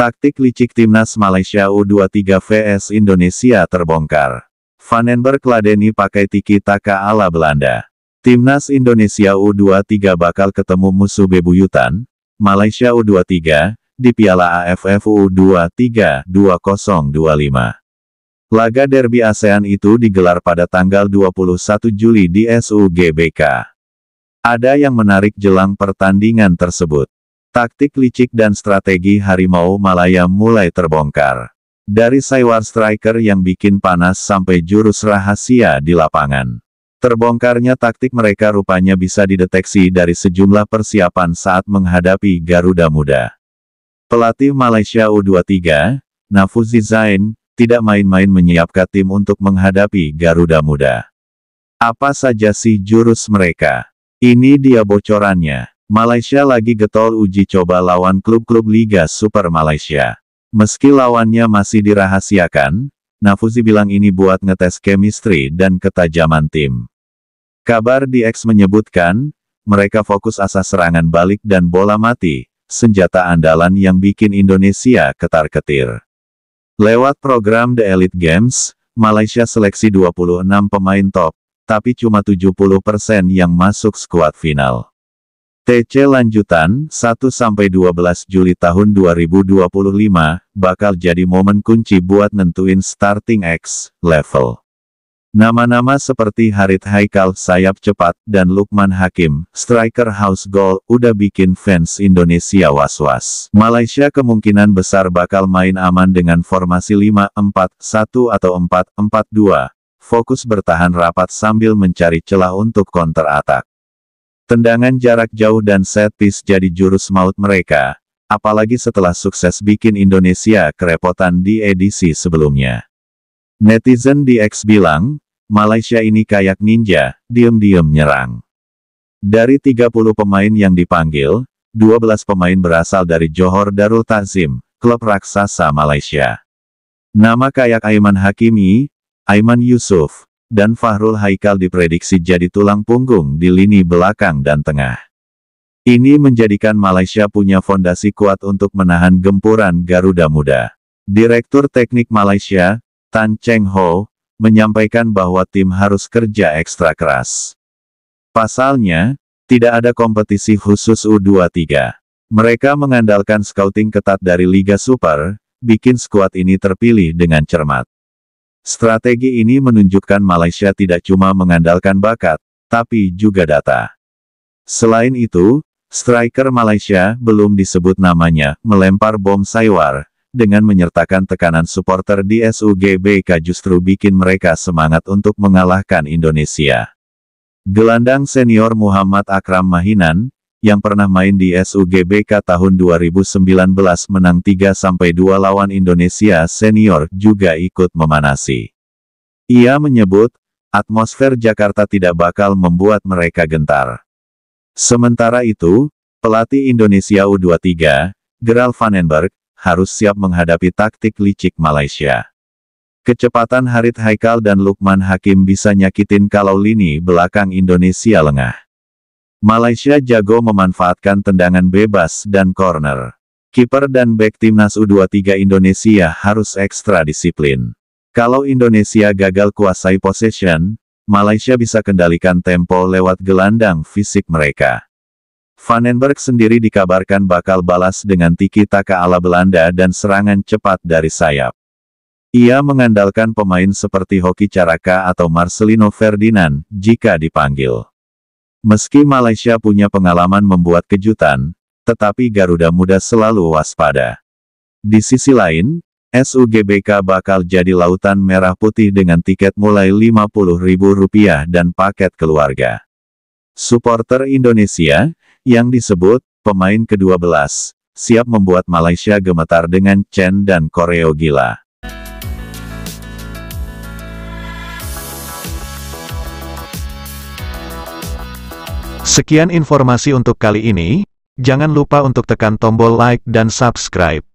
Taktik licik Timnas Malaysia U23 vs Indonesia terbongkar. Vandenberg ladeni pakai tiki-taka ala Belanda. Timnas Indonesia U23 bakal ketemu musuh bebuyutan, Malaysia U23, di Piala AFF U23 2025. Laga derby ASEAN itu digelar pada tanggal 21 Juli di SUGBK. Ada yang menarik jelang pertandingan tersebut. Taktik licik dan strategi Harimau Malaya mulai terbongkar. Dari Saiwar striker yang bikin panas sampai jurus rahasia di lapangan. Terbongkarnya taktik mereka rupanya bisa dideteksi dari sejumlah persiapan saat menghadapi Garuda Muda. Pelatih Malaysia U23, Nafuzi Zain, tidak main-main menyiapkan tim untuk menghadapi Garuda Muda. Apa saja sih jurus mereka? Ini dia bocorannya. Malaysia lagi getol uji coba lawan klub-klub Liga Super Malaysia. Meski lawannya masih dirahasiakan, Nafuzi bilang ini buat ngetes chemistry dan ketajaman tim. Kabar di X menyebutkan, mereka fokus asas serangan balik dan bola mati, senjata andalan yang bikin Indonesia ketar-ketir. Lewat program The Elite Games, Malaysia seleksi 26 pemain top, tapi cuma 70% yang masuk skuad final. TC lanjutan, 1-12 Juli tahun 2025, bakal jadi momen kunci buat nentuin starting X level. Nama-nama seperti Harith Haikal sayap cepat, dan Lukman Hakim, striker house goal, udah bikin fans Indonesia was-was. Malaysia kemungkinan besar bakal main aman dengan formasi 5-4-1 atau 4-4-2, fokus bertahan rapat sambil mencari celah untuk counter attack. Tendangan jarak jauh dan set piece jadi jurus maut mereka, apalagi setelah sukses bikin Indonesia kerepotan di edisi sebelumnya. Netizen di X bilang, Malaysia ini kayak ninja, diem-diem nyerang. Dari 30 pemain yang dipanggil, 12 pemain berasal dari Johor Darul Ta'zim, klub raksasa Malaysia. Nama kayak Aiman Hakimi, Aiman Yusuf, dan Fahrul Haikal diprediksi jadi tulang punggung di lini belakang dan tengah. Ini menjadikan Malaysia punya fondasi kuat untuk menahan gempuran Garuda Muda. Direktur Teknik Malaysia, Tan Cheng Ho, menyampaikan bahwa tim harus kerja ekstra keras. Pasalnya, tidak ada kompetisi khusus U23. Mereka mengandalkan scouting ketat dari Liga Super, bikin skuad ini terpilih dengan cermat. Strategi ini menunjukkan Malaysia tidak cuma mengandalkan bakat, tapi juga data. Selain itu, striker Malaysia, belum disebut namanya, melempar bom Saiwar, dengan menyertakan tekanan supporter di SUGBK justru bikin mereka semangat untuk mengalahkan Indonesia. Gelandang senior Muhammad Akram Mahinan, yang pernah main di SUGBK tahun 2019 menang 3-2 lawan Indonesia senior juga ikut memanasi. Ia menyebut, atmosfer Jakarta tidak bakal membuat mereka gentar. Sementara itu, pelatih Indonesia U23, Gerald Vandenberg, harus siap menghadapi taktik licik Malaysia. Kecepatan Harith Haikal dan Lukman Hakim bisa nyakitin kalau lini belakang Indonesia lengah. Malaysia jago memanfaatkan tendangan bebas dan corner. Kiper dan bek timnas U23 Indonesia harus ekstra disiplin. Kalau Indonesia gagal kuasai possession, Malaysia bisa kendalikan tempo lewat gelandang fisik mereka. Vandenberg sendiri dikabarkan bakal balas dengan tiki-taka ala Belanda dan serangan cepat dari sayap. Ia mengandalkan pemain seperti Hoki Caraka atau Marcelino Ferdinand jika dipanggil. Meski Malaysia punya pengalaman membuat kejutan, tetapi Garuda Muda selalu waspada. Di sisi lain, SUGBK bakal jadi lautan merah putih dengan tiket mulai Rp50.000 dan paket keluarga. Supporter Indonesia, yang disebut pemain ke-12, siap membuat Malaysia gemetar dengan chant dan koreo gila. Sekian informasi untuk kali ini, jangan lupa untuk tekan tombol like dan subscribe.